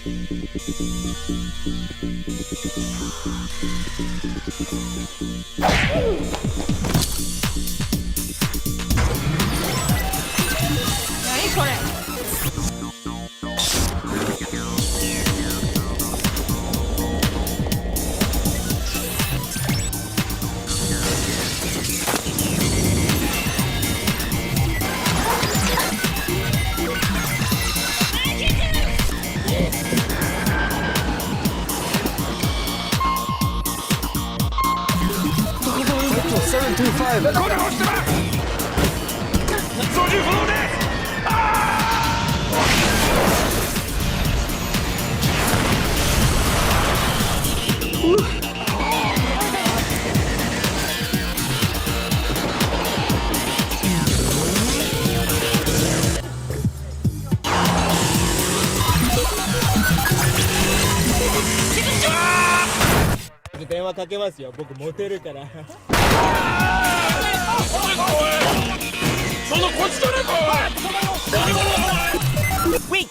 We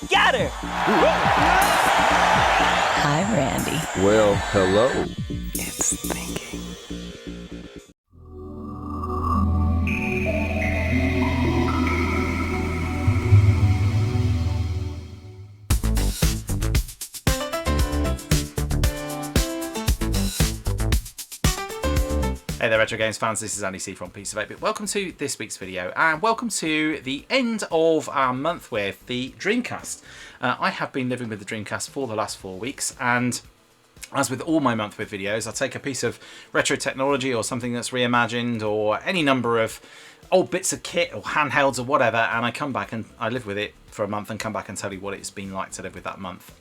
got her! Hi, Randy. Well, hello. It's thinking. Hey there Retro Games fans, this is Andy C from Piece of 8-Bit. Welcome to this week's video and welcome to the end of our month with the Dreamcast. I have been living with the Dreamcast for the last 4 weeks, and as with all my month with videos, I take a piece of retro technology or something that's reimagined or any number of old bits of kit or handhelds or whatever, and I come back and I live with it for a month and come back and tell you what it's been like to live with that month.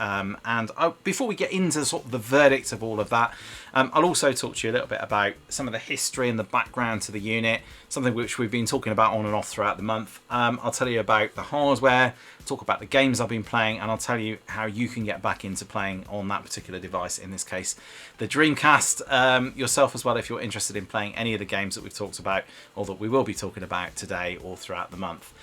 Before we get into sort of the verdict of all of that, I'll also talk to you a little bit about some of the history and the background to the unit, something which we've been talking about on and off throughout the month. I'll tell you about the hardware, talk about the games I've been playing, and I'll tell you how you can get back into playing on that particular device, in this case the Dreamcast, yourself as well, if you're interested in playing any of the games that we've talked about or that we will be talking about today or throughout the month.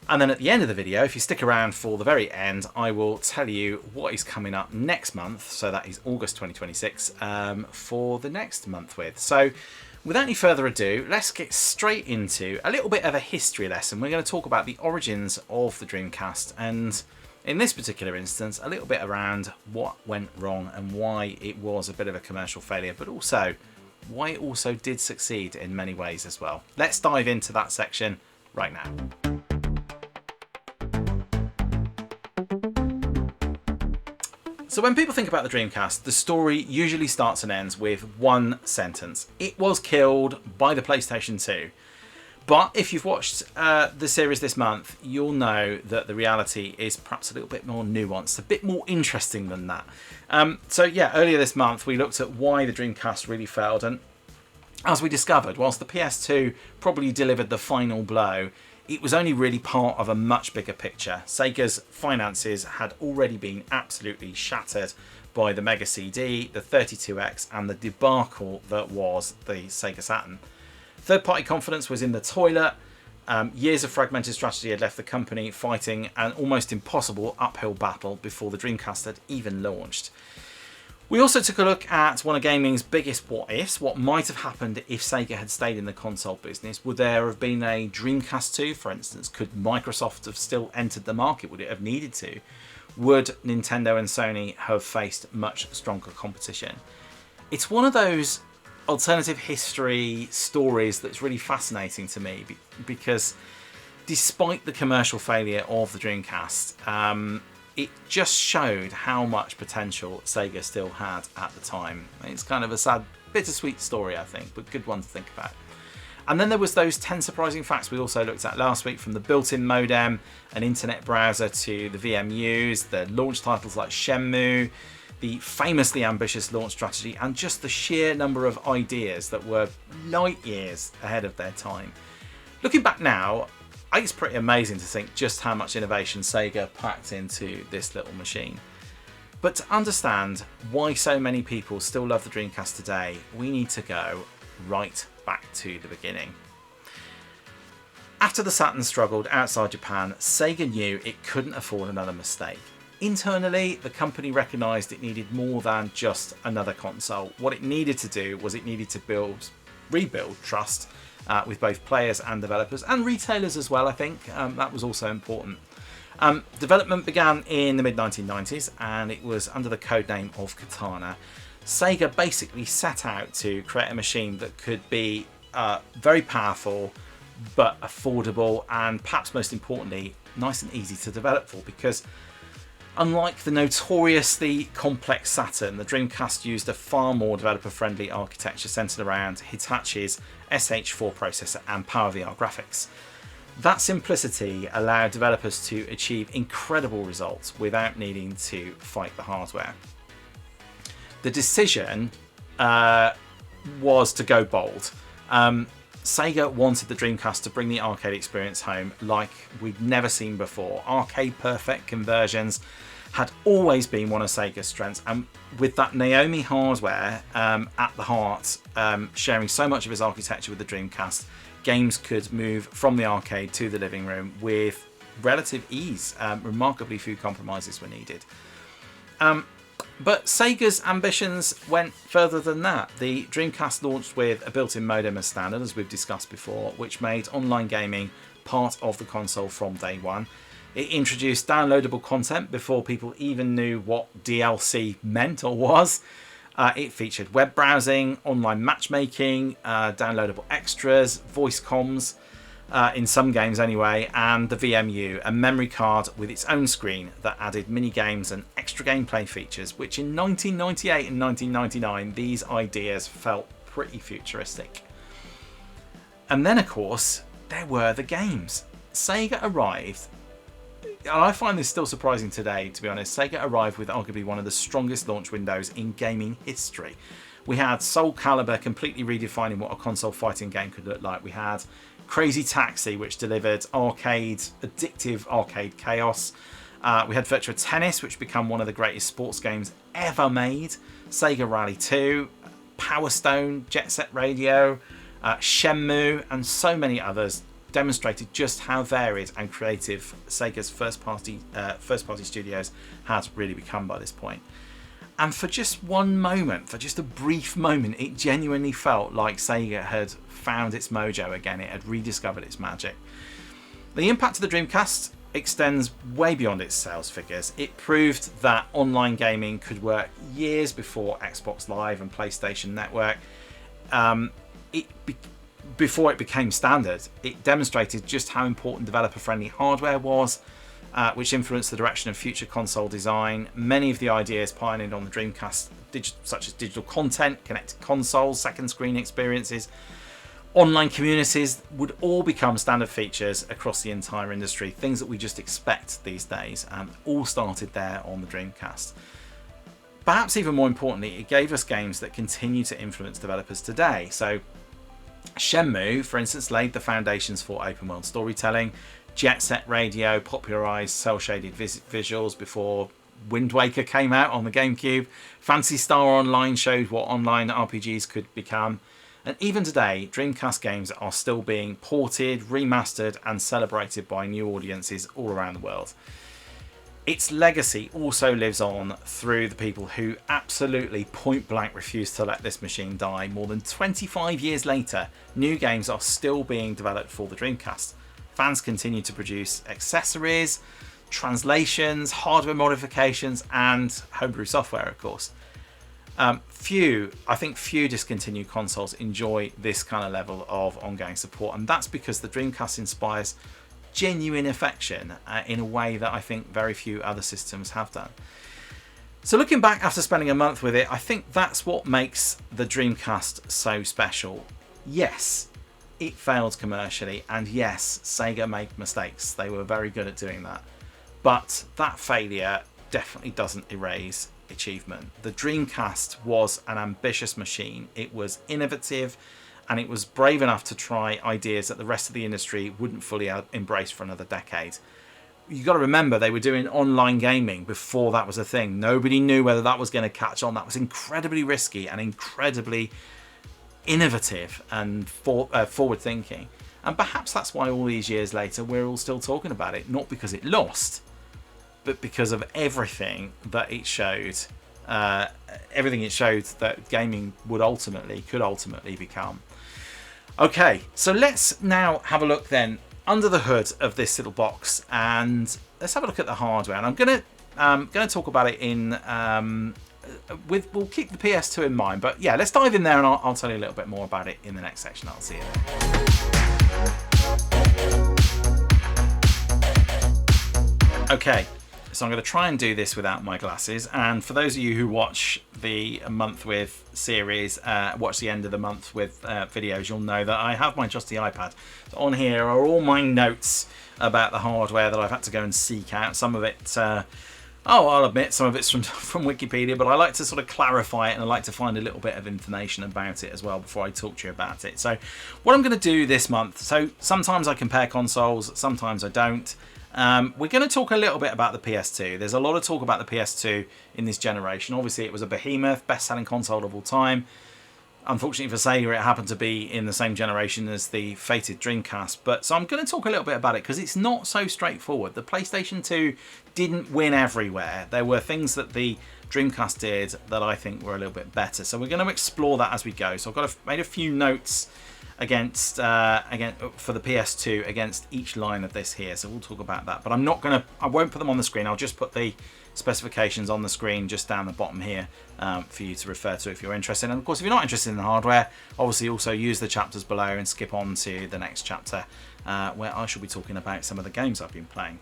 And then at the end of the video, if you stick around for the very end, I will tell you what is coming up next month. So that is August 2026 for the next month with. So without any further ado, let's get straight into a little bit of a history lesson. We're going to talk about the origins of the Dreamcast, and in this particular instance, a little bit around what went wrong and why it was a bit of a commercial failure, but also why it also did succeed in many ways as well. Let's dive into that section right now. So when people think about the Dreamcast, the story usually starts and ends with one sentence. It was killed by the PlayStation 2. But if you've watched the series this month, you'll know that the reality is perhaps a little bit more nuanced, a bit more interesting than that. So yeah, earlier this month we looked at why the Dreamcast really failed, and as we discovered, whilst the PS2 probably delivered the final blow, it was only really part of a much bigger picture. Sega's finances had already been absolutely shattered by the Mega CD, the 32X, and the debacle that was the Sega Saturn. Third-party confidence was in the toilet. Years of fragmented strategy had left the company fighting an almost impossible uphill battle before the Dreamcast had even launched. We also took a look at one of gaming's biggest what-ifs. What might have happened if Sega had stayed in the console business? Would there have been a Dreamcast 2, for instance? Could Microsoft have still entered the market? Would it have needed to? Would Nintendo and Sony have faced much stronger competition? It's one of those alternative history stories that's really fascinating to me, because despite the commercial failure of the Dreamcast, it just showed how much potential Sega still had at the time. It's kind of a sad, bittersweet story, I think, but good one to think about. And then there was those 10 surprising facts we also looked at last week, from the built-in modem, an internet browser, to the VMUs, the launch titles like Shenmue, the famously ambitious launch strategy, and just the sheer number of ideas that were light years ahead of their time. Looking back now, it's pretty amazing to think just how much innovation Sega packed into this little machine. But to understand why so many people still love the Dreamcast today, we need to go right back to the beginning. After the Saturn struggled outside Japan, Sega knew it couldn't afford another mistake. Internally, the company recognised it needed more than just another console. What it needed to do was it needed to rebuild trust with both players and developers, and retailers as well, I think. That was also important. Development began in the mid-1990s, and it was under the codename of Katana. Sega basically set out to create a machine that could be very powerful, but affordable, and perhaps most importantly, nice and easy to develop for, because unlike the notoriously complex Saturn, the Dreamcast used a far more developer-friendly architecture centered around Hitachi's SH4 processor and PowerVR graphics. That simplicity allowed developers to achieve incredible results without needing to fight the hardware. The decision was to go bold. Sega wanted the Dreamcast to bring the arcade experience home like we'd never seen before. Arcade perfect conversions had always been one of Sega's strengths, and with that Naomi hardware at the heart, sharing so much of its architecture with the Dreamcast, games could move from the arcade to the living room with relative ease. Remarkably few compromises were needed. But Sega's ambitions went further than that. The Dreamcast launched with a built-in modem as standard, as we've discussed before, which made online gaming part of the console from day one. It introduced downloadable content before people even knew what DLC meant or was. It featured web browsing, online matchmaking, downloadable extras, voice comms, in some games anyway, and the VMU, a memory card with its own screen that added mini games and extra gameplay features, which in 1998 and 1999 these ideas felt pretty futuristic. And then of course there were the games. Sega arrived, and I find this still surprising today, to be honest. Sega arrived with arguably one of the strongest launch windows in gaming history. We had Soul Calibur completely redefining what a console fighting game could look like. We had Crazy Taxi, which delivered addictive arcade chaos. We had Virtua Tennis, which became one of the greatest sports games ever made. Sega Rally 2, Power Stone, Jet Set Radio, Shenmue, and so many others demonstrated just how varied and creative Sega's first-party studios had really become by this point. And for just one moment, for just a brief moment, it genuinely felt like Sega had found its mojo again. It had rediscovered its magic. The impact of the Dreamcast extends way beyond its sales figures. It proved that online gaming could work years before Xbox Live and PlayStation Network. Before it became standard, it demonstrated just how important developer-friendly hardware was, which influenced the direction of future console design. Many of the ideas pioneered on the Dreamcast, such as digital content, connected consoles, second screen experiences, online communities, would all become standard features across the entire industry, things that we just expect these days, all started there on the Dreamcast. Perhaps even more importantly, it gave us games that continue to influence developers today. So Shenmue, for instance, laid the foundations for open world storytelling. Jet Set Radio popularised cel-shaded visuals before Wind Waker came out on the GameCube. Phantasy Star Online showed what online RPGs could become. And even today, Dreamcast games are still being ported, remastered, and celebrated by new audiences all around the world. Its legacy also lives on through the people who absolutely point blank refuse to let this machine die. More than 25 years later, new games are still being developed for the Dreamcast. Fans continue to produce accessories, translations, hardware modifications, and homebrew software, of course. Few discontinued consoles enjoy this kind of level of ongoing support, and that's because the Dreamcast inspires genuine affection in a way that I think very few other systems have done. So looking back after spending a month with it, I think that's what makes the Dreamcast so special. Yes, it failed commercially, and yes, Sega made mistakes. They were very good at doing that. But that failure definitely doesn't erase achievement. The Dreamcast was an ambitious machine. It was innovative, and it was brave enough to try ideas that the rest of the industry wouldn't fully embrace for another decade. You've got to remember, they were doing online gaming before that was a thing. Nobody knew whether that was going to catch on. That was incredibly risky and incredibly innovative and forward thinking. And perhaps that's why all these years later we're all still talking about it. Not because it lost, but because of everything that it showed, that gaming could ultimately become. Okay, so let's now have a look then under the hood of this little box, and let's have a look at the hardware. And I'm gonna talk about it in we'll keep the PS2 in mind, but yeah, let's dive in there, and I'll tell you a little bit more about it in the next section. I'll see you there. Okay. So I'm going to try and do this without my glasses. And for those of you who watch the month with series, watch the end of the month with videos, you'll know that I have my trusty iPad. So on here are all my notes about the hardware that I've had to go and seek out. Some of it, I'll admit, some of it's from Wikipedia, but I like to sort of clarify it, and I like to find a little bit of information about it as well before I talk to you about it. So what I'm going to do this month, so sometimes I compare consoles, sometimes I don't. We're going to talk a little bit about the PS2. There's a lot of talk about the PS2 in this generation. Obviously, it was a behemoth, best-selling console of all time. Unfortunately for Sega, it happened to be in the same generation as the fated Dreamcast. So I'm going to talk a little bit about it because it's not so straightforward. The PlayStation 2 didn't win everywhere. There were things that the Dreamcast did that I think were a little bit better. So we're going to explore that as we go. So I've made a few notes against for the PS2 against each line of this here, so we'll talk about that, but I won't put them on the screen. I'll just put the specifications on the screen just down the bottom here for you to refer to if you're interested. And of course, if you're not interested in the hardware, obviously also use the chapters below and skip on to the next chapter where I shall be talking about some of the games I've been playing.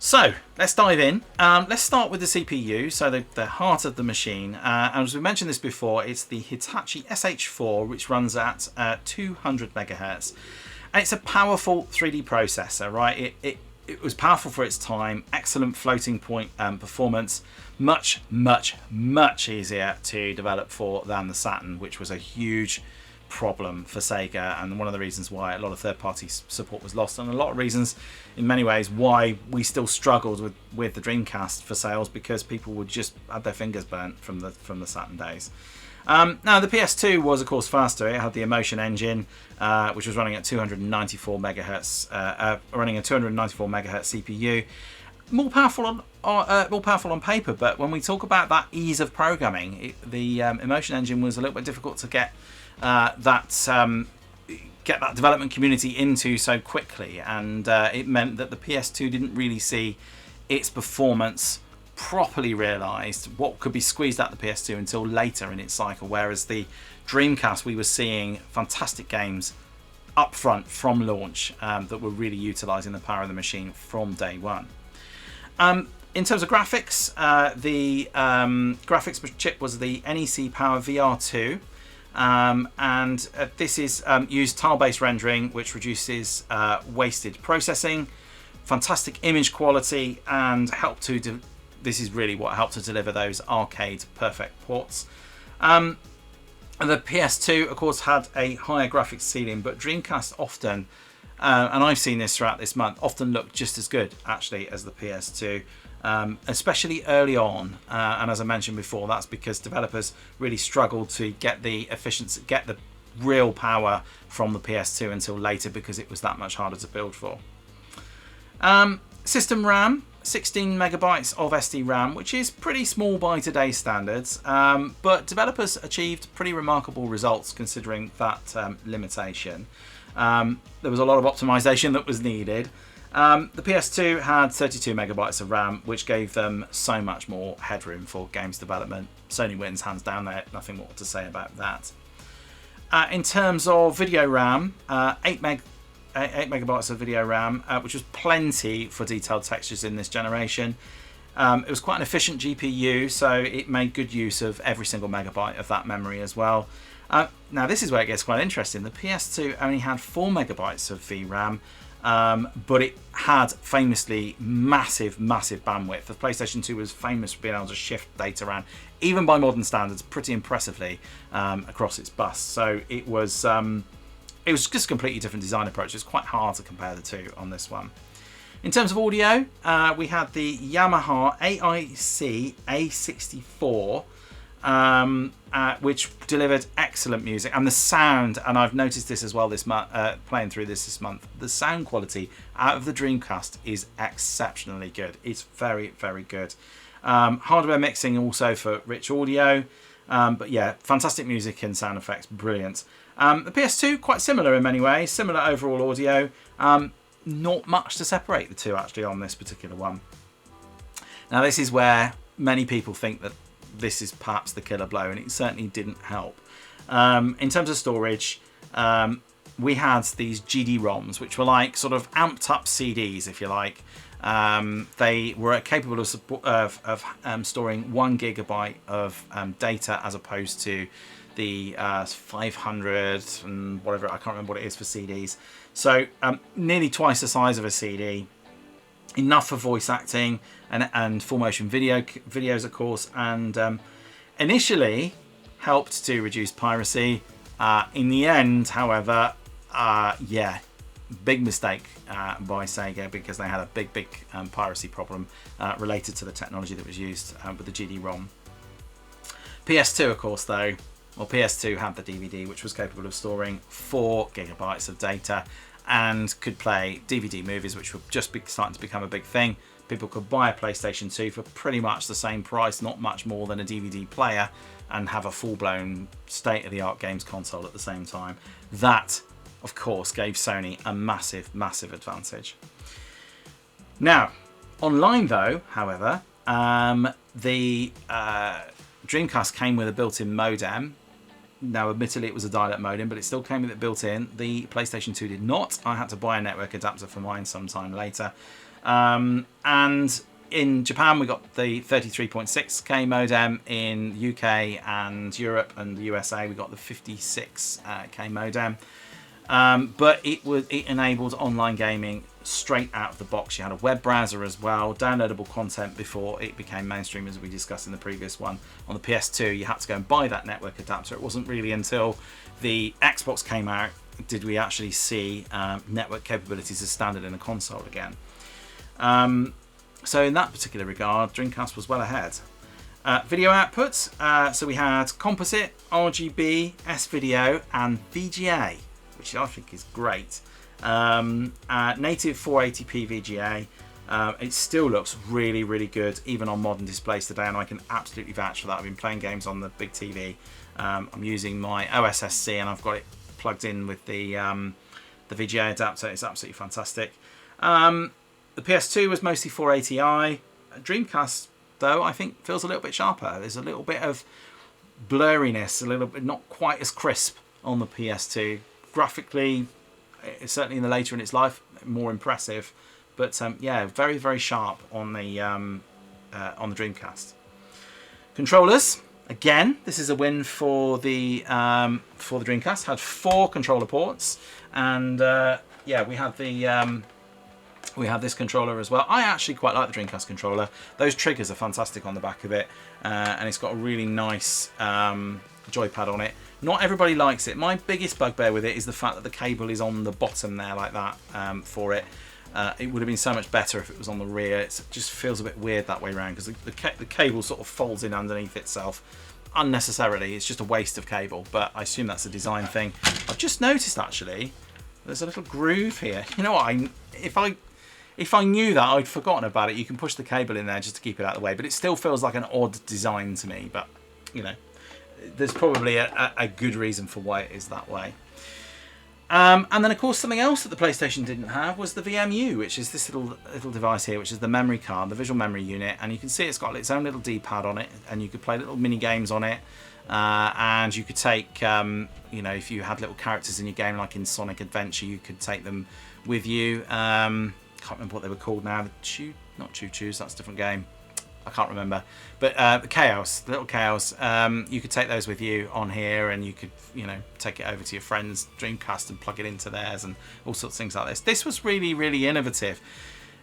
So let's dive in. Let's start with the CPU, so the heart of the machine. And as we mentioned this before, it's the Hitachi SH4, which runs at 200 megahertz. And it's a powerful 3D processor, right? It was powerful for its time, excellent floating point performance, much easier to develop for than the Saturn, which was a huge problem for Sega, and one of the reasons why a lot of third-party support was lost, and a lot of reasons in many ways why we still struggled with the Dreamcast for sales, because people would just have their fingers burnt from the Saturn days. Now the PS2 was of course faster. It had the Emotion engine, which was running at 294 megahertz, running a 294 megahertz CPU. More powerful on paper, but when we talk about that ease of programming, the Emotion engine was a little bit difficult to get that development community into so quickly, and it meant that the PS2 didn't really see its performance properly realised, what could be squeezed out the PS2, until later in its cycle, whereas the Dreamcast, we were seeing fantastic games up front from launch that were really utilising the power of the machine from day one. In terms of graphics, the graphics chip was the NEC Power VR2. And this is used tile-based rendering, which reduces wasted processing, fantastic image quality, and this is really what helped to deliver those arcade perfect ports. And the PS2 of course had a higher graphics ceiling, but Dreamcast often, and I've seen this throughout this month, often looked just as good actually as the PS2. Especially early on, and as I mentioned before, that's because developers really struggled to get the efficiency, get the real power from the PS2 until later, because it was that much harder to build for. System RAM, 16 megabytes of SD RAM, which is pretty small by today's standards, but developers achieved pretty remarkable results considering that limitation. There was a lot of optimization that was needed. The PS2 had 32 megabytes of RAM, which gave them so much more headroom for games development. Sony wins hands down there, nothing more to say about that. In terms of video RAM, 8 megabytes of video RAM, which was plenty for detailed textures in this generation. It was quite an efficient GPU, so it made good use of every single megabyte of that memory as well. Now this is where it gets quite interesting. The PS2 only had 4 megabytes of VRAM, but it had famously massive bandwidth. The PlayStation 2 was famous for being able to shift data around, even by modern standards, pretty impressively across its bus. So it was just a completely different design approach. It's quite hard to compare the two on this one. In terms of audio, we had the Yamaha AIC A64, which delivered excellent music, and the sound, and I've noticed this as well this month, playing through this month, the sound quality out of the Dreamcast is exceptionally good. It's very, very good. Hardware mixing also for rich audio, but yeah, fantastic music and sound effects, brilliant. The PS2, quite similar in many ways, similar overall audio, not much to separate the two actually on this particular one. Now this is where many people think that this is perhaps the killer blow, and it certainly didn't help. In terms of storage, we had these GD-ROMs, which were like sort of amped up CDs, if you like. They were capable of storing 1 gigabyte of data, as opposed to the 500 and whatever, I can't remember what it is for CDs. So nearly twice the size of a CD. Enough for voice acting and full motion videos, of course, and initially helped to reduce piracy. In the end, however, yeah, big mistake by Sega, because they had a big piracy problem related to the technology that was used with the GD-ROM. PS2, of course, though, well, PS2 had the DVD, which was capable of storing 4 gigabytes of data, and could play DVD movies, which were just starting to become a big thing. People could buy a PlayStation 2 for pretty much the same price, not much more than a DVD player, and have a full-blown state-of-the-art games console at the same time. That, of course, gave Sony a massive advantage. Now, online though, however, the Dreamcast came with a built-in modem. Now, admittedly, it was a dial-up modem, but it still came with it built in. The PlayStation 2 did not. I had to buy a network adapter for mine sometime later. And in Japan, we got the 33.6K modem. In UK and Europe and the USA, we got the 56K modem. But it enabled online gaming straight out of the box. You had a web browser as well, downloadable content before it became mainstream, as we discussed in the previous one. On the PS2, you had to go and buy that network adapter. It wasn't really until the Xbox came out did we actually see network capabilities as standard in a console again. So in that particular regard, Dreamcast was well ahead. Video outputs, so we had composite, RGB, S-Video and VGA, which I think is great. Native 480p VGA. It still looks really good even on modern displays today, and I can absolutely vouch for that. I've been playing games on the big TV. I'm using my OSSC and I've got it plugged in with the VGA adapter. It's absolutely fantastic. The PS2 was mostly 480i. Dreamcast, though, I think feels a little bit sharper. There's a little bit of blurriness, a little bit not quite as crisp on the PS2. Graphically, certainly in the later in its life, more impressive, but yeah, very sharp on the Dreamcast. Controllers, again, this is a win for the Dreamcast. Had 4 controller ports, and yeah, we had this controller as well. I actually quite like the Dreamcast controller. Those triggers are fantastic on the back of it, and it's got a really nice joypad on it. Not everybody likes it. My biggest bugbear with it is the fact that the cable is on the bottom there like that for it. It would have been so much better if it was on the rear. It just feels a bit weird that way around, because the cable sort of folds in underneath itself unnecessarily. It's just a waste of cable, but I assume that's a design thing. I've just noticed actually there's a little groove here. You know what? If I knew that, I'd forgotten about it. You can push the cable in there just to keep it out of the way, but it still feels like an odd design to me. But you know, there's probably a good reason for why it is that way. And then, of course, something else that the PlayStation didn't have was the VMU, which is this little device here, which is the memory card, the visual memory unit. And you can see it's got its own little D-pad on it, and you could play little mini games on it. And you could take, you know, if you had little characters in your game, like in Sonic Adventure, you could take them with you. Can't remember what they were called now. Not Choo Choos, that's a different game. I can't remember, but the little Chaos, you could take those with you on here, and you could, you know, take it over to your friend's Dreamcast and plug it into theirs, and all sorts of things like this. This was really innovative,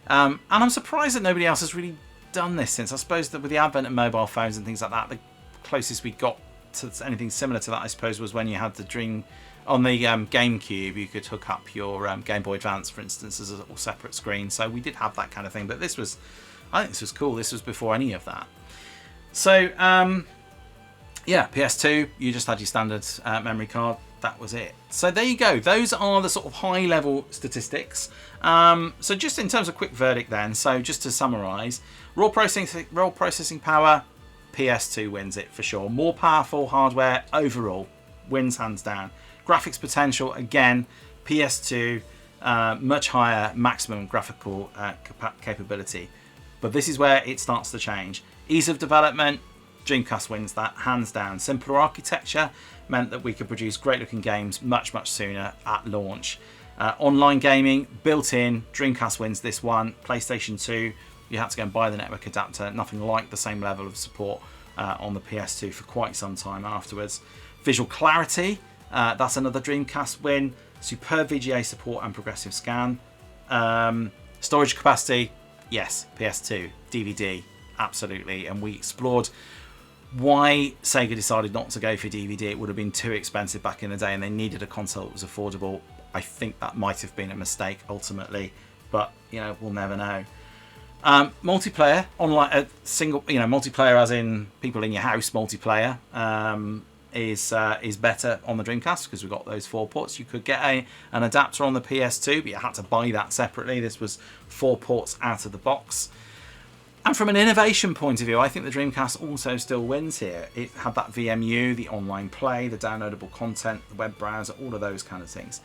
and I'm surprised that nobody else has really done this since. I suppose that with the advent of mobile phones and things like that, the closest we got to anything similar to that, I suppose, was when you had the on the GameCube. You could hook up your Game Boy Advance, for instance, as a little separate screen. So we did have that kind of thing, but I think this was cool. This was before any of that. So Yeah, PS2, you just had your standard memory card. That was it. So there you go. Those are the sort of high-level statistics. So just in terms of quick verdict then, so just to summarise, raw processing power, PS2 wins it for sure. More powerful hardware overall, wins hands down. Graphics potential, again, PS2, much higher maximum graphical capability. But this is where it starts to change. Ease of development, Dreamcast wins that hands down. Simpler architecture meant that we could produce great looking games much sooner at launch. Online gaming built in, Dreamcast wins this one. PlayStation 2, you had to go and buy the network adapter. Nothing like the same level of support on the PS2 for quite some time afterwards. Visual clarity, that's another Dreamcast win. Superb VGA support and progressive scan. Storage capacity, yes, PS2. DVD, absolutely. And we explored why Sega decided not to go for DVD. It would have been too expensive back in the day and they needed a console that was affordable. I think that might have been a mistake ultimately, but we'll never know. Multiplayer, online, single, multiplayer as in people in your house multiplayer, is better on the Dreamcast because we've got those 4 ports. You could get an adapter on the PS2, but you had to buy that separately. This was 4 ports out of the box. And from an innovation point of view, I think the Dreamcast also still wins here. It had that VMU, the online play, the downloadable content, the web browser, all of those kind of things.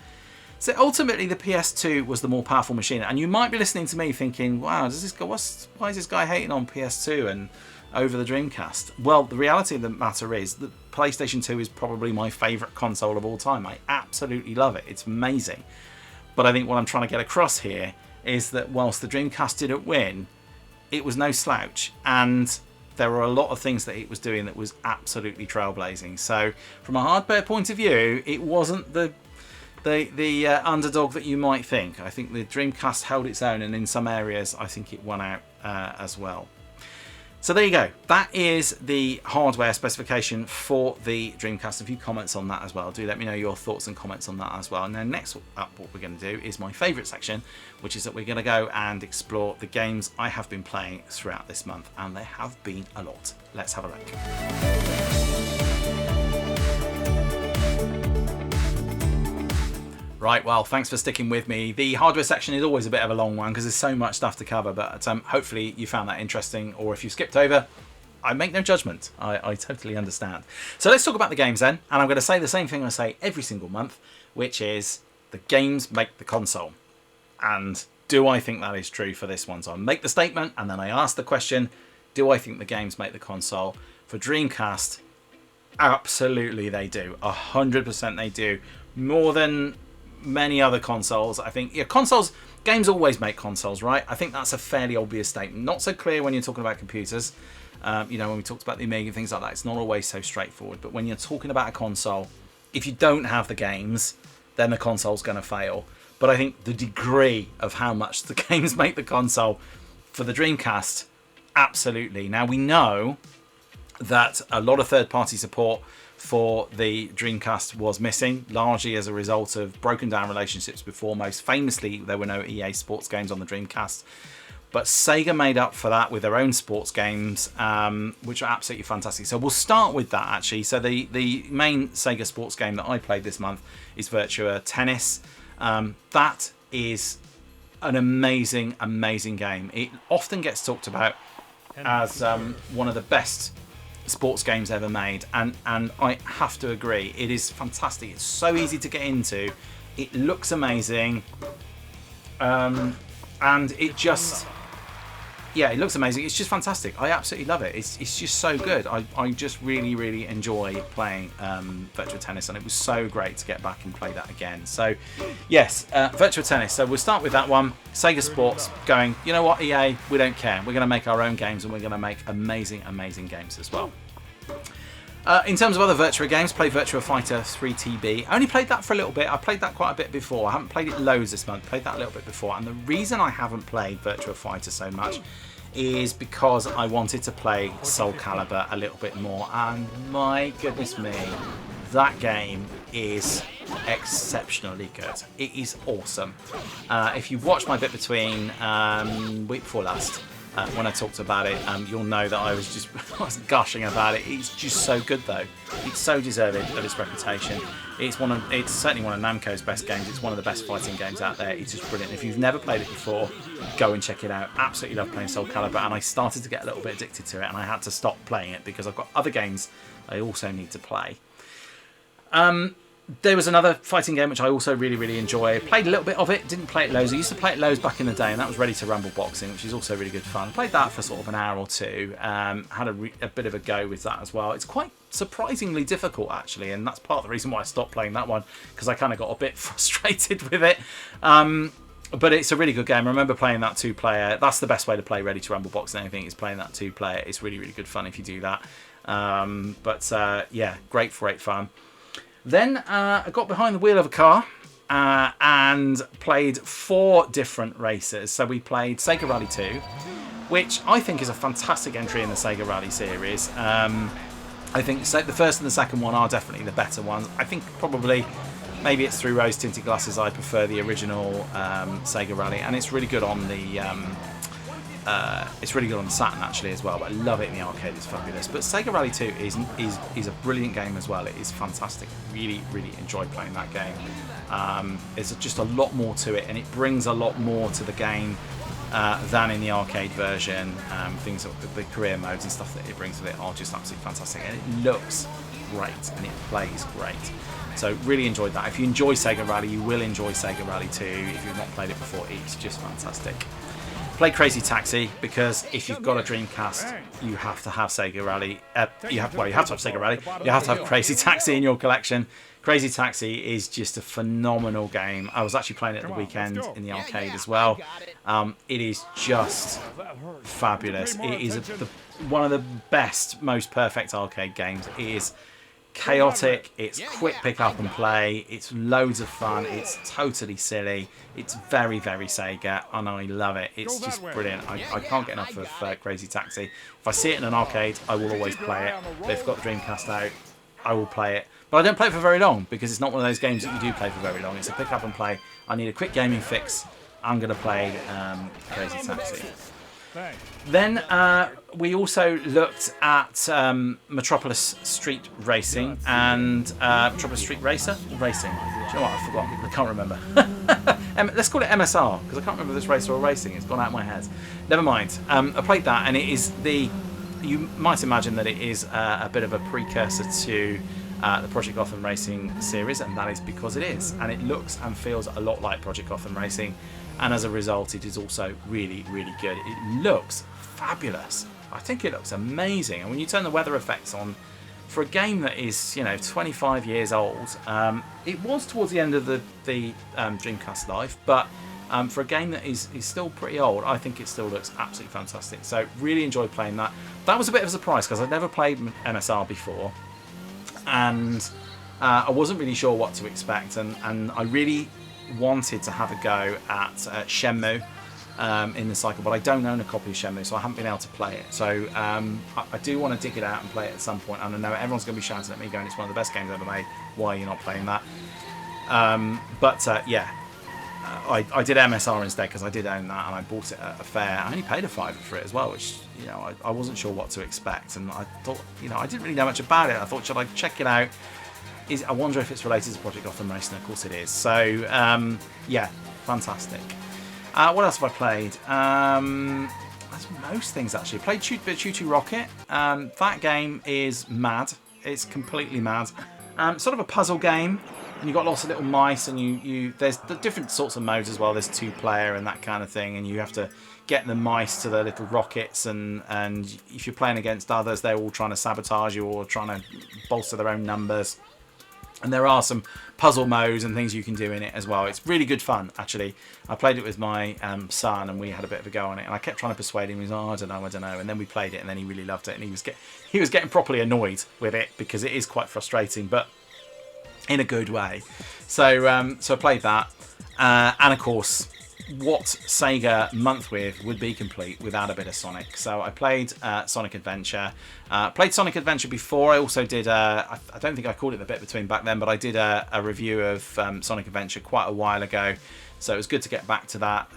So ultimately, the PS2 was the more powerful machine. And you might be listening to me thinking, wow, why is this guy hating on PS2 and over the Dreamcast? Well, the reality of the matter is that PlayStation 2 is probably my favourite console of all time. I absolutely love it. It's amazing. But I think what I'm trying to get across here is that whilst the Dreamcast didn't win, it was no slouch, and there were a lot of things that it was doing that was absolutely trailblazing. So from a hardware point of view, it wasn't the underdog that you might think. I think the Dreamcast held its own, and in some areas I think it won out as well. So there you go. That is the hardware specification for the Dreamcast. A few comments on that as well. Do let me know your thoughts and comments on that as well. And then next up, what we're going to do is my favourite section, which is that we're going to go and explore the games I have been playing throughout this month. And there have been a lot. Let's have a look. Right, well, thanks for sticking with me. The hardware section is always a bit of a long one because there's so much stuff to cover, but hopefully you found that interesting, or if you skipped over, I make no judgment. I totally understand. So let's talk about the games then, and I'm going to say the same thing I say every single month, which is the games make the console. And do I think that is true for this one? So I make the statement, and then I ask the question, do I think the games make the console? For Dreamcast, absolutely they do. 100% they do. More than many other consoles. I think games always make consoles, right? I think that's a fairly obvious statement. Not so clear when you're talking about computers. When we talked about the Amiga and things like that, it's not always so straightforward. But when you're talking about a console, if you don't have the games, then the console's going to fail. But I think the degree of how much the games make the console for the Dreamcast, absolutely. Now we know that a lot of third-party support for the Dreamcast was missing, largely as a result of broken down relationships before. Most famously, there were no EA sports games on the Dreamcast, but Sega made up for that with their own sports games, which are absolutely fantastic. So we'll start with that actually. So the main Sega sports game that I played this month is Virtua Tennis. That is an amazing game. It often gets talked about as one of the best sports games ever made, and I have to agree, it is fantastic. It's so easy to get into, it looks amazing, and it looks amazing. It's just fantastic. I absolutely love it. It's just so good. I just really enjoy playing Virtua Tennis, and it was so great to get back and play that again. So yes, Virtua Tennis. So we'll start with that one. Sega Sports going, you know what, EA, we don't care. We're going to make our own games, and we're going to make amazing games as well. In terms of other Virtua games, play Virtua Fighter 3TB. I only played that for a little bit. I played that quite a bit before. I haven't played it loads this month. Played that a little bit before. And the reason I haven't played Virtua Fighter so much is because I wanted to play Soul Calibur a little bit more. And my goodness me, that game is exceptionally good. It is awesome. If you watched my bit between week before last, when I talked about it, you'll know that I was gushing about it. It's just so good though. It's so deserving of its reputation. It's certainly one of Namco's best games. It's one of the best fighting games out there. It's just brilliant. If you've never played it before, go and check it out. Absolutely love playing Soul Calibur, and I started to get a little bit addicted to it, and I had to stop playing it because I've got other games I also need to play. There was another fighting game which I also really, really enjoy. Played a little bit of it, didn't play it loads. I used to play it loads back in the day, and that was Ready to Rumble Boxing, which is also really good fun. Played that for sort of an hour or two. Had a bit of a go with that as well. It's quite surprisingly difficult, actually, and that's part of the reason why I stopped playing that one, because I kind of got a bit frustrated with it. But it's a really good game. I remember playing that 2-player. That's the best way to play Ready to Rumble Boxing, I think, is playing that 2-player. It's really, really good fun if you do that. Yeah, great fun. Then I got behind the wheel of a car and played 4 different races. So we played Sega Rally 2, which I think is a fantastic entry in the Sega Rally series. I think the first and the second one are definitely the better ones. I think probably, maybe it's through rose-tinted glasses, I prefer the original Sega Rally, and it's really good on the Saturn actually as well, but I love it in the arcade. It's fabulous. But Sega Rally 2 is a brilliant game as well. It is fantastic. Really, really enjoy playing that game. There's just a lot more to it, and it brings a lot more to the game than in the arcade version. Things like the career modes and stuff that it brings with it are just absolutely fantastic, and it looks great and it plays great. So really enjoyed that. If you enjoy Sega Rally, you will enjoy Sega Rally 2. If you've not played it before, it's just fantastic. Play Crazy Taxi, because if you've got a Dreamcast, you have to have Sega Rally. You have to have Sega Rally. You have to have Crazy Taxi in your collection. Crazy Taxi is just a phenomenal game. I was actually playing it at the weekend in the arcade as well. It is just fabulous. It is one of the best, most perfect arcade games. It is chaotic, it's quick pick up and play, it's loads of fun, it's totally silly, it's very, very Sega, and I love it. It's just brilliant. I can't get enough of Crazy Taxi. If I see it in an arcade, I will always play it. But if I've got the Dreamcast out, I will play it. But I don't play it for very long, because it's not one of those games that you do play for very long. It's a pick up and play. I need a quick gaming fix. I'm going to play Crazy Taxi. Then we also looked at Metropolis Street Racing and Metropolis Street Racer? Racing. Do you know what? I forgot. I can't remember. Let's call it MSR, because I can't remember if it's racer or racing. It's gone out of my head. Never mind. I played that, and it is you might imagine that it is a bit of a precursor to the Project Gotham Racing series, and that is because it is. And it looks and feels a lot like Project Gotham Racing. And as a result, it is also really, really good. It looks fabulous. I think it looks amazing. And when you turn the weather effects on, for a game that is, 25 years old, it was towards the end of the Dreamcast life, but for a game that is still pretty old, I think it still looks absolutely fantastic. So really enjoyed playing that. That was a bit of a surprise, because I'd never played MSR before, and I wasn't really sure what to expect, and I really wanted to have a go at Shenmue in the cycle, but I don't own a copy of Shenmue, so I haven't been able to play it. So I do want to dig it out and play it at some point, and I know everyone's going to be shouting at me going, it's one of the best games ever made, why are you not playing that? Yeah, I did MSR instead, because I did own that, and I bought it at a fair. I only paid a £5 for it as well, which I wasn't sure what to expect, and I thought, I didn't really know much about it. I thought, should I check it out? I wonder if it's related to Project Gotham Racing. Of course it is. So yeah, fantastic. What else have I played? That's most things actually. Played Choo Choo Rocket. That game is mad. It's completely mad. Sort of a puzzle game, and you've got lots of little mice, and there's the different sorts of modes as well. There's 2-player and that kind of thing, and you have to get the mice to the little rockets, and if you're playing against others, they're all trying to sabotage you or trying to bolster their own numbers. And there are some puzzle modes and things you can do in it as well. It's really good fun, actually. I played it with my son, and we had a bit of a go on it. And I kept trying to persuade him. He was, I don't know. And then we played it, and then he really loved it. And he was getting properly annoyed with it, because it is quite frustrating, but in a good way. So I played that. And of course, what Sega month with would be complete without a bit of Sonic. So I played Sonic Adventure. Played Sonic Adventure before. I also did I don't think I called it the bit between back then, but I did a review of Sonic Adventure quite a while ago. So it was good to get back to that.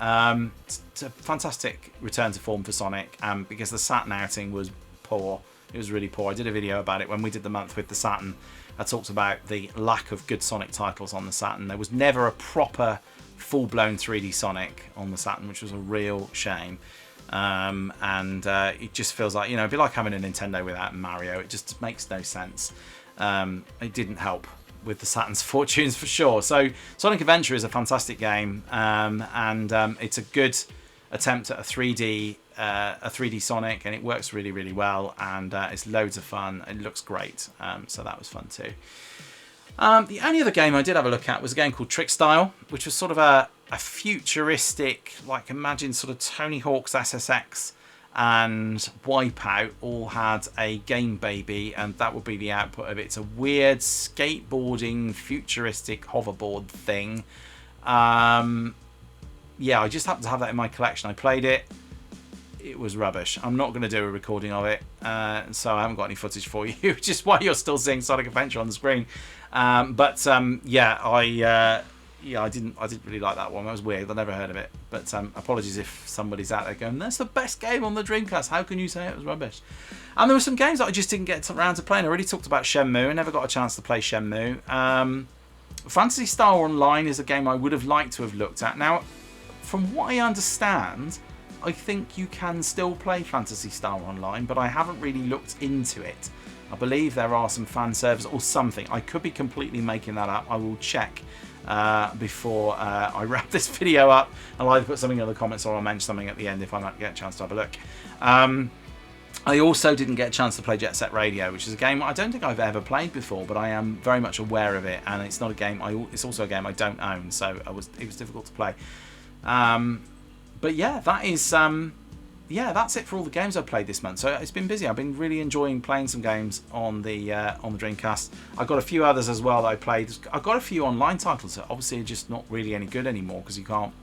It's a fantastic return to form for Sonic, because the Saturn outing was poor. It was really poor. I did a video about it when we did the month with the Saturn. I talked about the lack of good Sonic titles on the Saturn. There was never a proper full-blown 3D Sonic on the Saturn, which was a real shame. It just feels like, it'd be like having a Nintendo without Mario. It just makes no sense. It didn't help with the Saturn's fortunes for sure. So Sonic Adventure is a fantastic game, it's a good attempt at a 3D Sonic, and it works really, really well, and it's loads of fun. It looks great, so that was fun too. The only other game I did have a look at was a game called Trick Style, which was sort of a futuristic, like, imagine sort of Tony Hawk's SSX and Wipeout all had a game baby, and that would be the output of it. It's a weird skateboarding futuristic hoverboard thing. Yeah, I just happened to have that in my collection. I played it. It was rubbish. I'm not going to do a recording of it, so I haven't got any footage for you, which is why you're still seeing Sonic Adventure on the screen. I didn't really like that one. That was weird. I never heard of it. But apologies if somebody's out there going, "That's the best game on the Dreamcast. How can you say it was rubbish?" And there were some games that I just didn't get around to playing. I already talked about Shenmue. I never got a chance to play Shenmue. Phantasy Star Online is a game I would have liked to have looked at. Now, from what I understand, I think you can still play Phantasy Star Online, but I haven't really looked into it. I believe there are some fan servers or something. I could be completely making that up. I will check before I wrap this video up. I'll either put something in the comments or I'll mention something at the end if I might get a chance to have a look. I also didn't get a chance to play Jet Set Radio, which is a game I don't think I've ever played before, but I am very much aware of it, and it's not a game. It's also a game I don't own, so it was difficult to play. But yeah, that is that's it for all the games I've played this month. So it's been busy. I've been really enjoying playing some games on the Dreamcast. I've got a few others as well that I played. I've got a few online titles that obviously are just not really any good anymore because you can't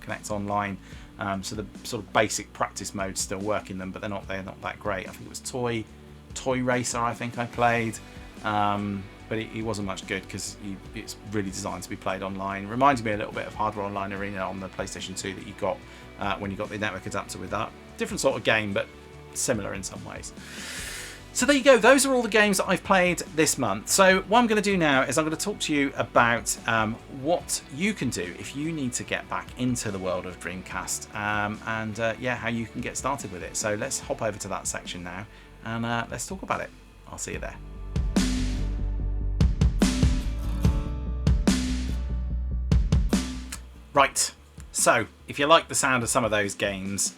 connect online. So the sort of basic practice modes still work in them, but they're not that great. I think it was Toy Racer. I think I played. But it wasn't much good because it's really designed to be played online. It reminded me a little bit of Hardware Online Arena on the PlayStation 2 that you got when you got the network adapter with that. Different sort of game, but similar in some ways. So there you go. Those are all the games that I've played this month. So what I'm going to do now is I'm going to talk to you about what you can do if you need to get back into the world of Dreamcast, how you can get started with it. So let's hop over to that section now and let's talk about it. I'll see you there. Right, so if you like the sound of some of those games,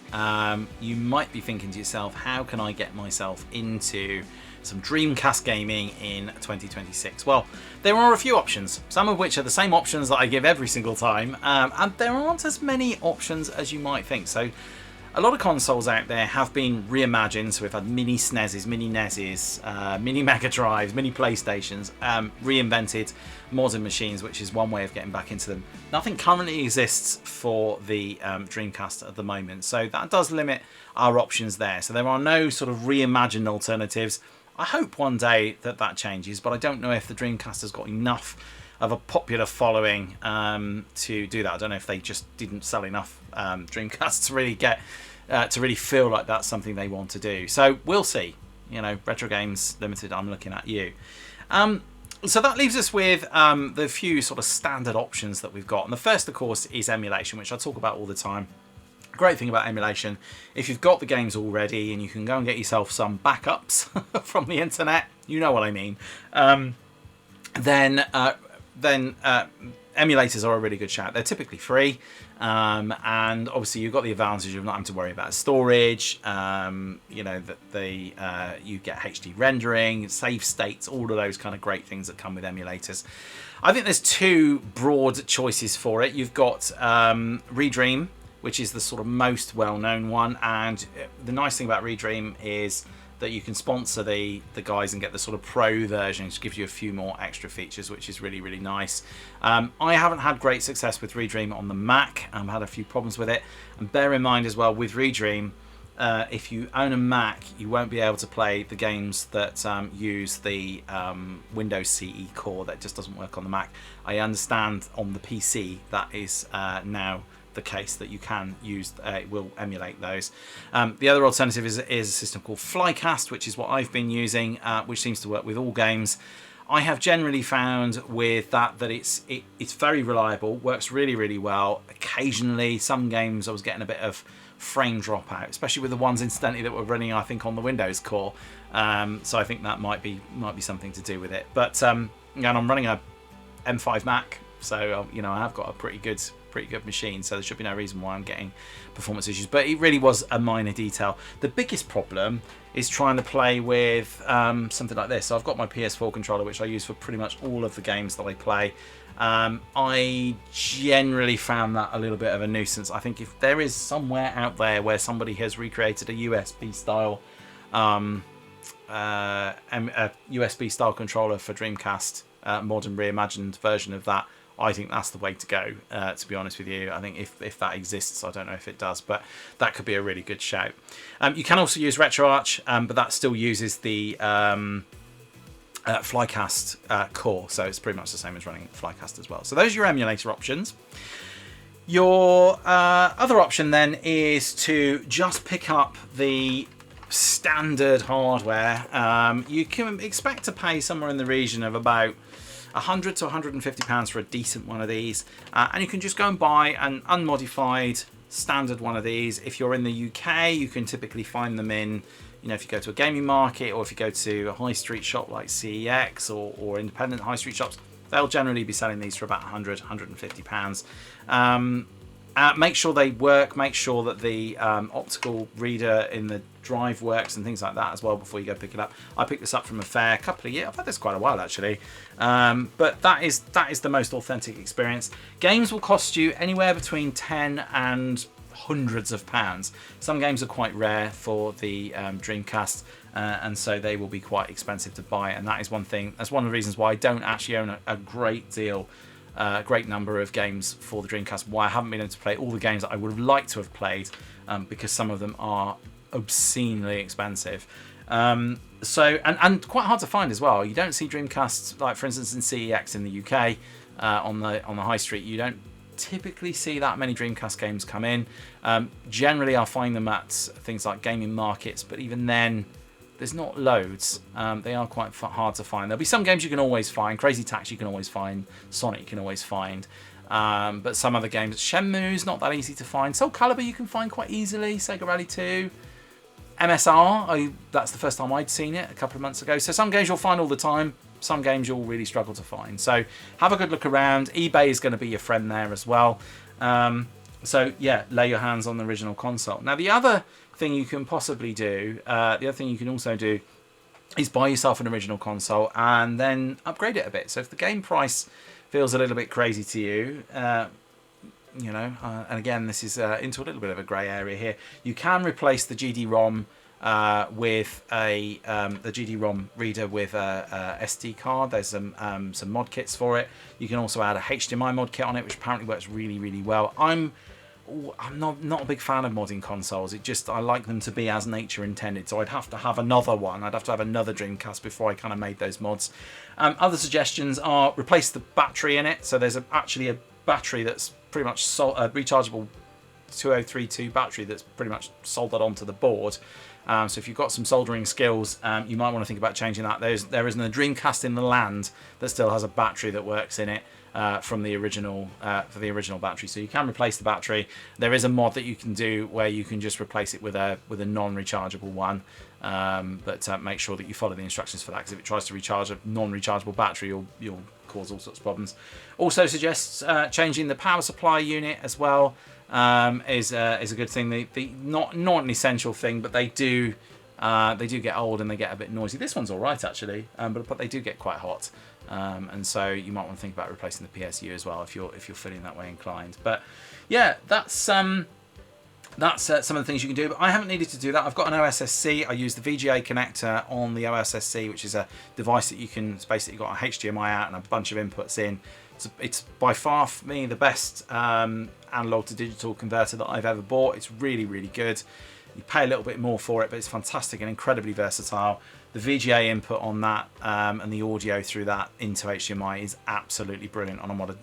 you might be thinking to yourself, how can I get myself into some Dreamcast gaming in 2026? Well, there are a few options, some of which are the same options that I give every single time, and there aren't as many options as you might think. So a lot of consoles out there have been reimagined, so we've had mini SNESes, mini NESes, mini Mega Drives, mini PlayStations, reinvented modern machines, which is one way of getting back into them. Nothing currently exists for the Dreamcast at the moment, so that does limit our options there. So there are no sort of reimagined alternatives. I hope one day that changes, but I don't know if the Dreamcast has got enough of a popular following to do that. I don't know if they just didn't sell enough Dreamcasts to really get to really feel like that's something they want to do. So we'll see. Retro Games Limited, I'm looking at you. So that leaves us with the few sort of standard options that we've got. And the first, of course, is emulation, which I talk about all the time. Great thing about emulation, if you've got the games already and you can go and get yourself some backups from the internet, you know what I mean, then emulators are a really good shout. They're typically free, and obviously you've got the advantage of not having to worry about storage. You get HD rendering, save states, all of those kind of great things that come with emulators. I think there's two broad choices for it. You've got Redream, which is the sort of most well-known one, and the nice thing about Redream is that you can sponsor the guys and get the sort of pro version, which gives you a few more extra features, which is really, really nice. I haven't had great success with Redream on the Mac. I've had a few problems with it. And bear in mind as well, with Redream, if you own a Mac, you won't be able to play the games that use the Windows CE core. That just doesn't work on the Mac. I understand on the PC that is now the case, that you can use it will emulate those. The other alternative is a system called Flycast, which is what I've been using, which seems to work with all games. I have generally found with that it's very reliable, works really, really well. Occasionally, some games I was getting a bit of frame drop out, especially with the ones incidentally that were running, I think, on the Windows core. So I think that might be something to do with it. But and I'm running a M5 Mac, so I have got a pretty good machine, so there should be no reason why I'm getting performance issues. But it really was a minor detail. The biggest problem is trying to play with something like this. So I've got my PS4 controller, which I use for pretty much all of the games that I play. I generally found that a little bit of a nuisance. I think if there is somewhere out there where somebody has recreated a USB style controller for Dreamcast, modern reimagined version of that, I think that's the way to go, to be honest with you. I think if that exists, I don't know if it does, but that could be a really good shout. You can also use RetroArch, but that still uses the Flycast core, so it's pretty much the same as running Flycast as well. So those are your emulator options. Your other option then is to just pick up the standard hardware. You can expect to pay somewhere in the region of about £100 to £150 for a decent one of these, and you can just go and buy an unmodified standard one of these. If you're in the UK, you can typically find them in, if you go to a gaming market, or if you go to a high street shop like CEX or independent high street shops, they'll generally be selling these for about £100, £150. Make sure they work, make sure that the optical reader in the drive works and things like that as well before you go pick it up. I picked this up from a fair couple of years. I've had this quite a while actually, but that is the most authentic experience. Games will cost you anywhere between 10 and hundreds of pounds. Some games are quite rare for the Dreamcast, and so they will be quite expensive to buy, and that is one thing. That's one of the reasons why I don't actually own a great number of games for the Dreamcast, why I haven't been able to play all the games that I would have liked to have played, because some of them are obscenely expensive. So quite hard to find as well. You don't see Dreamcasts, like for instance in CEX in the UK, on the high street. You don't typically see that many Dreamcast games come in. Generally I'll find them at things like gaming markets, but even then there's not loads. They are quite hard to find. There'll be some games you can always find. Crazy Taxi you can always find. Sonic you can always find. But some other games, Shenmue's not that easy to find. Soul Calibur you can find quite easily. Sega Rally 2. MSR, that's the first time I'd seen it a couple of months ago. So some games you'll find all the time. Some games you'll really struggle to find. So have a good look around. eBay is going to be your friend there as well. So yeah, lay your hands on the original console. Now the other thing you can possibly do, the other thing you can also do, is buy yourself an original console and then upgrade it a bit. So if the game price feels a little bit crazy to you, and again this is into a little bit of a grey area here, you can replace the GD-ROM with the GD-ROM reader with a SD card. There's some mod kits for it. You can also add a HDMI mod kit on it, which apparently works really, really well. I'm not a big fan of modding consoles. I like them to be as nature intended. So I'd have to have another one. I'd have to have another Dreamcast before I kind of made those mods. Other suggestions are replace the battery in it. So there's actually a battery that's pretty much a rechargeable 2032 battery that's pretty much soldered onto the board. So if you've got some soldering skills, you might want to think about changing that. There isn't a Dreamcast in the land that still has a battery that works in it from the original for the original battery. So you can replace the battery. There is a mod that you can do where you can just replace it with a non-rechargeable one. But make sure that you follow the instructions for that, because if it tries to recharge a non-rechargeable battery, you'll cause all sorts of problems. Also suggests changing the power supply unit as well. Is a good thing. Not an essential thing, but they do get old and they get a bit noisy. This one's all right actually, but they do get quite hot, and so you might want to think about replacing the PSU as well if you're feeling that way inclined. But yeah, that's some of the things you can do. But I haven't needed to do that. I've got an OSSC. I use the VGA connector on the OSSC, which is a device that it's basically got a HDMI out and a bunch of inputs in. It's by far for me the best analog to digital converter that I've ever bought. It's really, really good. You pay a little bit more for it, but it's fantastic and incredibly versatile. The VGA input on that and the audio through that into HDMI is absolutely brilliant on a modern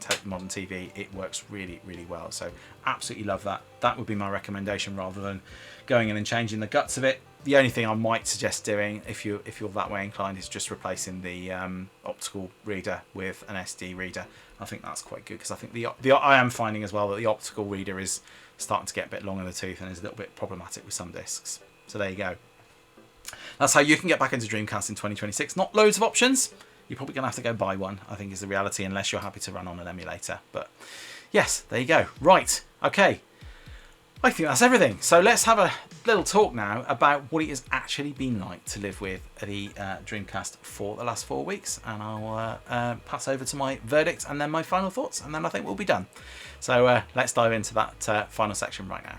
TV. It works really, really well. So absolutely love that. That would be my recommendation rather than going in and changing the guts of it. The only thing I might suggest doing, if you're that way inclined, is just replacing the optical reader with an SD reader. I think that's quite good because I think I am finding as well that the optical reader is starting to get a bit long in the tooth and is a little bit problematic with some discs. So there you go. That's how you can get back into Dreamcast in 2026. Not loads of options. You're probably going to have to go buy one, I think is the reality, unless you're happy to run on an emulator. But yes, there you go. Right, okay. I think that's everything. So let's have a little talk now about what it has actually been like to live with the Dreamcast for the last 4 weeks. And I'll pass over to my verdict and then my final thoughts, and then I think we'll be done. So let's dive into that final section right now.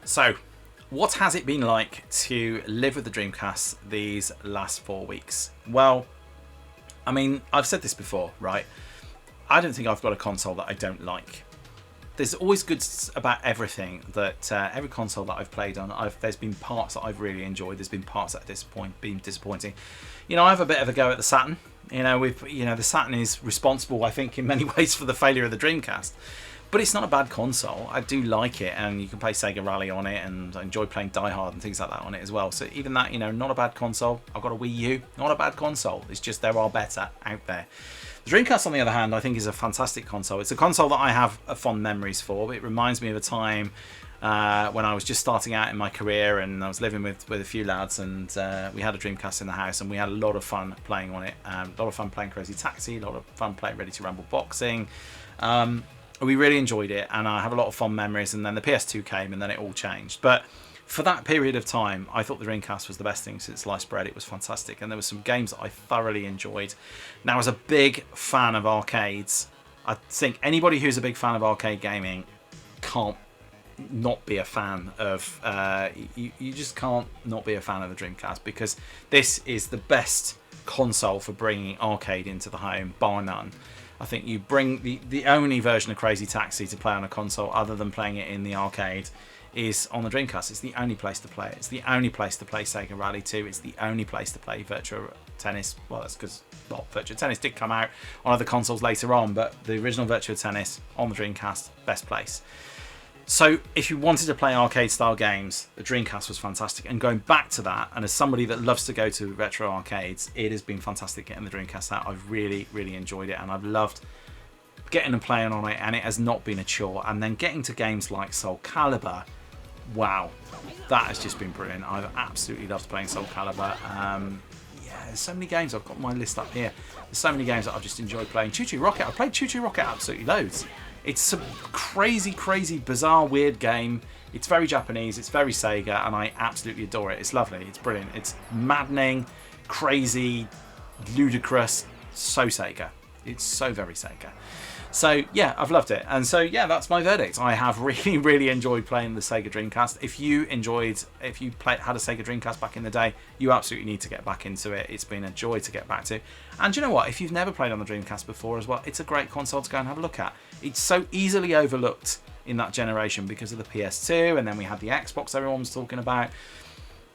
So, what has it been like to live with the Dreamcast these last 4 weeks? Well, I mean, I've said this before, right? I don't think I've got a console that I don't like. There's always goods about everything that every console that I've played on, there's been parts that I've really enjoyed. There's been parts that have been disappointing. You know, I have a bit of a go at the Saturn. You know, the Saturn is responsible, I think, in many ways for the failure of the Dreamcast. But it's not a bad console. I do like it, and you can play Sega Rally on it, and I enjoy playing Die Hard and things like that on it as well. So even that, you know, not a bad console. I've got a Wii U, not a bad console. It's just there are better out there. The Dreamcast, on the other hand, I think is a fantastic console. It's a console that I have fond memories for. It reminds me of a time when I was just starting out in my career, and I was living with a few lads, and we had a Dreamcast in the house, and we had a lot of fun playing on it. A lot of fun playing Crazy Taxi, a lot of fun playing Ready to Rumble Boxing. We really enjoyed it, and I have a lot of fond memories, and then the PS2 came and then it all changed. But for that period of time, I thought the Dreamcast was the best thing since sliced bread. It was fantastic, and there were some games that I thoroughly enjoyed. Now, as a big fan of arcades, I think anybody who's a big fan of arcade gaming can't not be a fan of you just can't not be a fan of the Dreamcast, because this is the best console for bringing arcade into the home, bar none. I think you bring the only version of Crazy Taxi to play on a console other than playing it in the arcade is on the Dreamcast. It's the only place to play it. It's the only place to play Sega Rally 2. It's the only place to play Virtua Tennis. Well, that's because Virtua Tennis did come out on other consoles later on, but the original Virtua Tennis on the Dreamcast, best place. So if you wanted to play arcade style games, the Dreamcast was fantastic. And going back to that, and as somebody that loves to go to retro arcades, it has been fantastic getting the Dreamcast out. I've really, really enjoyed it, and I've loved getting and playing on it, and it has not been a chore. And then getting to games like Soul Calibur, wow, that has just been brilliant. I've absolutely loved playing Soul Calibur. There's so many games. I've got my list up here. There's so many games that I've just enjoyed playing. Choo Choo Rocket, I've played Choo Choo Rocket absolutely loads. It's a crazy, crazy, bizarre, weird game. It's very Japanese, it's very Sega, and I absolutely adore it. It's lovely, it's brilliant. It's maddening, crazy, ludicrous, so Sega. It's so very Sega. So yeah, I've loved it. And so yeah, that's my verdict. I have really, really enjoyed playing the Sega Dreamcast. If you had a Sega Dreamcast back in the day, you absolutely need to get back into it. It's been a joy to get back to. And you know what? If you've never played on the Dreamcast before as well, it's a great console to go and have a look at. It's so easily overlooked in that generation because of the PS2, and then we had the Xbox everyone was talking about.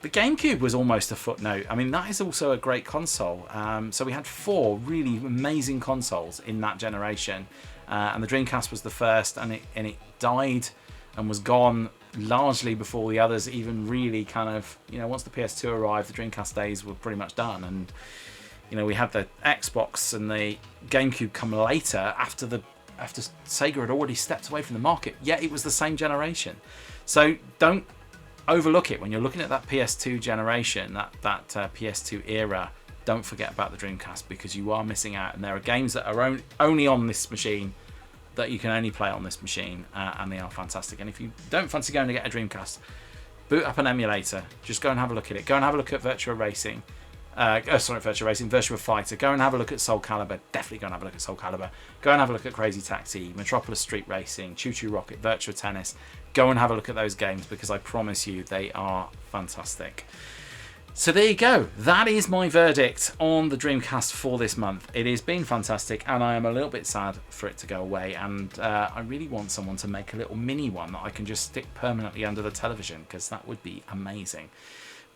The GameCube was almost a footnote. I mean, that is also a great console. So we had 4 really amazing consoles in that generation. And the Dreamcast was the first, and it died and was gone largely before the others even really kind of, once the PS2 arrived, the Dreamcast days were pretty much done. And, we had the Xbox and the GameCube come later after Sega had already stepped away from the market, yet it was the same generation. So don't overlook it when you're looking at that PS2 generation, that PS2 era. Don't forget about the Dreamcast, because you are missing out, and there are games that are only on this machine that you can only play on this machine, and they are fantastic. And if you don't fancy going to get a Dreamcast, boot up an emulator, just go and have a look at it. Go and have a look at Virtua Fighter. Go and have a look at Soul Calibur. Definitely go and have a look at Soul Calibur. Go and have a look at Crazy Taxi, Metropolis Street Racing, Choo Choo Rocket, Virtua Tennis. Go and have a look at those games, because I promise you they are fantastic. So there you go. That is my verdict on the Dreamcast for this month. It has been fantastic, and I am a little bit sad for it to go away. And I really want someone to make a little mini one that I can just stick permanently under the television, because that would be amazing.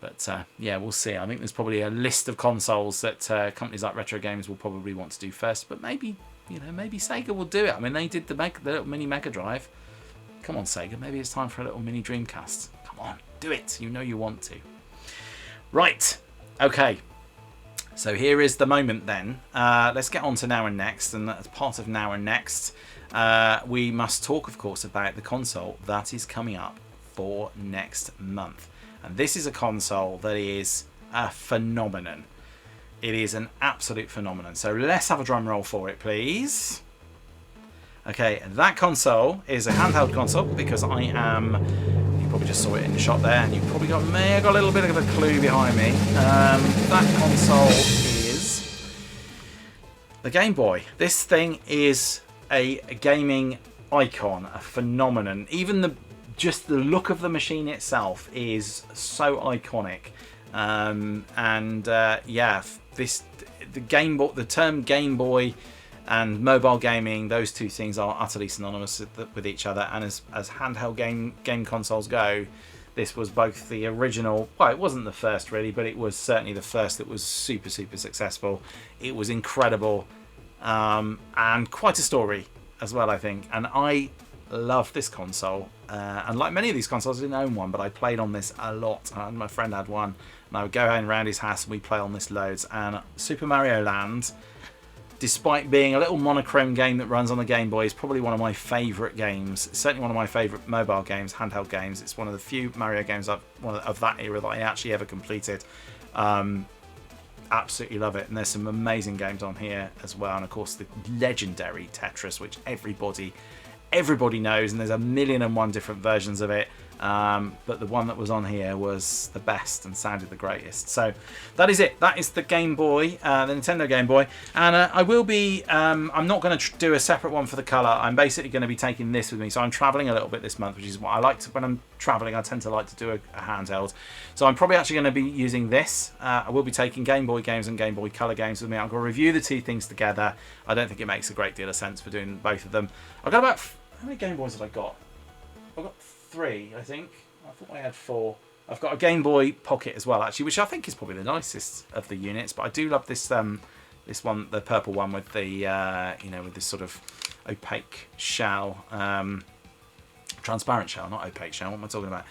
But yeah, we'll see. I think there's probably a list of consoles that companies like Retro Games will probably want to do first. But maybe, you know, maybe Sega will do it. I mean, they did the little mini Mega Drive. Come on, Sega. Maybe it's time for a little mini Dreamcast. Come on, do it. You know you want to. Right, okay, so here is the moment then. Let's get on to Now and Next, and as part of Now and Next, we must talk, of course, about the console that is coming up for next month. And this is a console that is a phenomenon. It is an absolute phenomenon. So let's have a drum roll for it, please. Okay, that console is a handheld console, because I am... You probably just saw it in the shot there, and you probably may have got a little bit of a clue behind me. That console is the Game Boy. This thing is a gaming icon, a phenomenon. Even just the look of the machine itself is so iconic. Yeah, the term Game Boy and mobile gaming, those two things are utterly synonymous with each other. And as handheld game consoles go, this was both the original, well, it wasn't the first really, but it was certainly the first that was super, super successful. It was incredible, and quite a story as well, I think. And I love this console. And like many of these consoles, I didn't own one, but I played on this a lot. And my friend had one, and I would go around his house and we'd play on this loads. And Super Mario Land, despite being a little monochrome game that runs on the Game Boy, is probably one of my favourite games. Certainly one of my favourite mobile games, handheld games. It's one of the few Mario games of that era that I actually ever completed. Absolutely love it. And there's some amazing games on here as well. And of course the legendary Tetris, which everybody knows, and there's 1,000,001 different versions of it. But the one that was on here was the best and sounded the greatest. So that is it. That is the Game Boy, the Nintendo Game Boy. And I will be, I'm not going to do a separate one for the colour. I'm basically going to be taking this with me. So I'm travelling a little bit this month, which is what I like to, when I'm travelling, I tend to like to do a handheld. So I'm probably actually going to be using this. I will be taking Game Boy games and Game Boy Color games with me. I'm going to review the two things together. I don't think it makes a great deal of sense for doing both of them. I've got about, how many Game Boys have I got? I've got 3, I think. I thought I had 4. I've got a Game Boy Pocket as well, actually, which I think is probably the nicest of the units. But I do love this this one, the purple one with the you know, with this sort of opaque shell, transparent shell, not opaque shell. What am I talking about?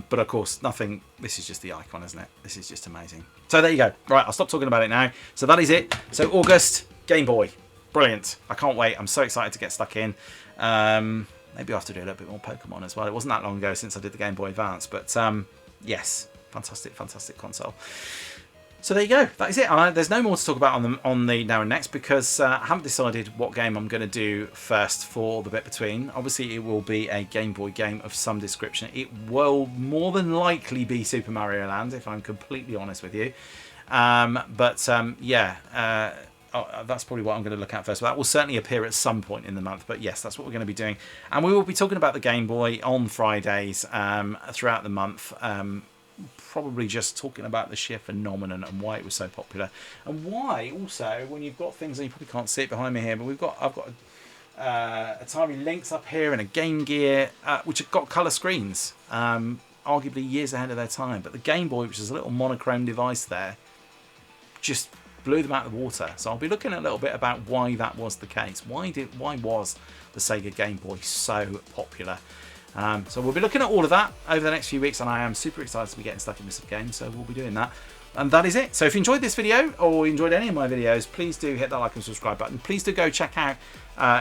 But of course, nothing. This is just the icon, isn't it? This is just amazing. So there you go. Right, I'll stop talking about it now. So that is it. So August, Game Boy, brilliant. I can't wait. I'm so excited to get stuck in. Maybe I'll have to do a little bit more Pokemon as well. It wasn't that long ago since I did the Game Boy Advance, but yes, fantastic, fantastic console. So there you go. That is it. There's no more to talk about on the Now and Next, because I haven't decided what game I'm going to do first for the bit between. Obviously, it will be a Game Boy game of some description. It will more than likely be Super Mario Land, if I'm completely honest with you. Yeah. That's probably what I'm going to look at first. But that will certainly appear at some point in the month. But yes, that's what we're going to be doing. And we will be talking about the Game Boy on Fridays throughout the month. Probably just talking about the sheer phenomenon and why it was so popular. And why, also, when you've got things, and you probably can't see it behind me here, but I've got Atari Lynx up here and a Game Gear, which have got colour screens. Arguably years ahead of their time. But the Game Boy, which is a little monochrome device there, just blew them out of the water. So I'll be looking a little bit about why that was the case. Why was the Sega Game Boy so popular? So we'll be looking at all of that over the next few weeks, and I am super excited to be getting stuck in with some games, so we'll be doing that. And that is it. So if you enjoyed this video, or enjoyed any of my videos, please do hit that like and subscribe button. Please do go check out,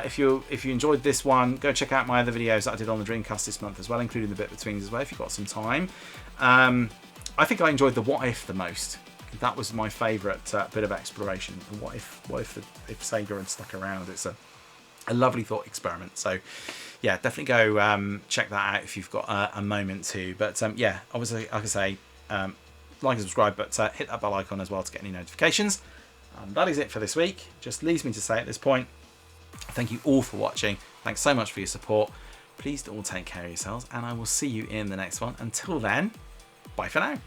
if you enjoyed this one, go check out my other videos that I did on the Dreamcast this month as well, including the bit-betweens as well, if you've got some time. I think I enjoyed the What If the most. That was my favourite bit of exploration. What if Sega had stuck around? It's a lovely thought experiment. So yeah, definitely go check that out if you've got a moment to. But yeah, obviously, like I say, like and subscribe, but hit that bell icon as well to get any notifications. And that is it for this week. Just leaves me to say at this point, thank you all for watching. Thanks so much for your support. Please do all take care of yourselves, and I will see you in the next one. Until then, bye for now.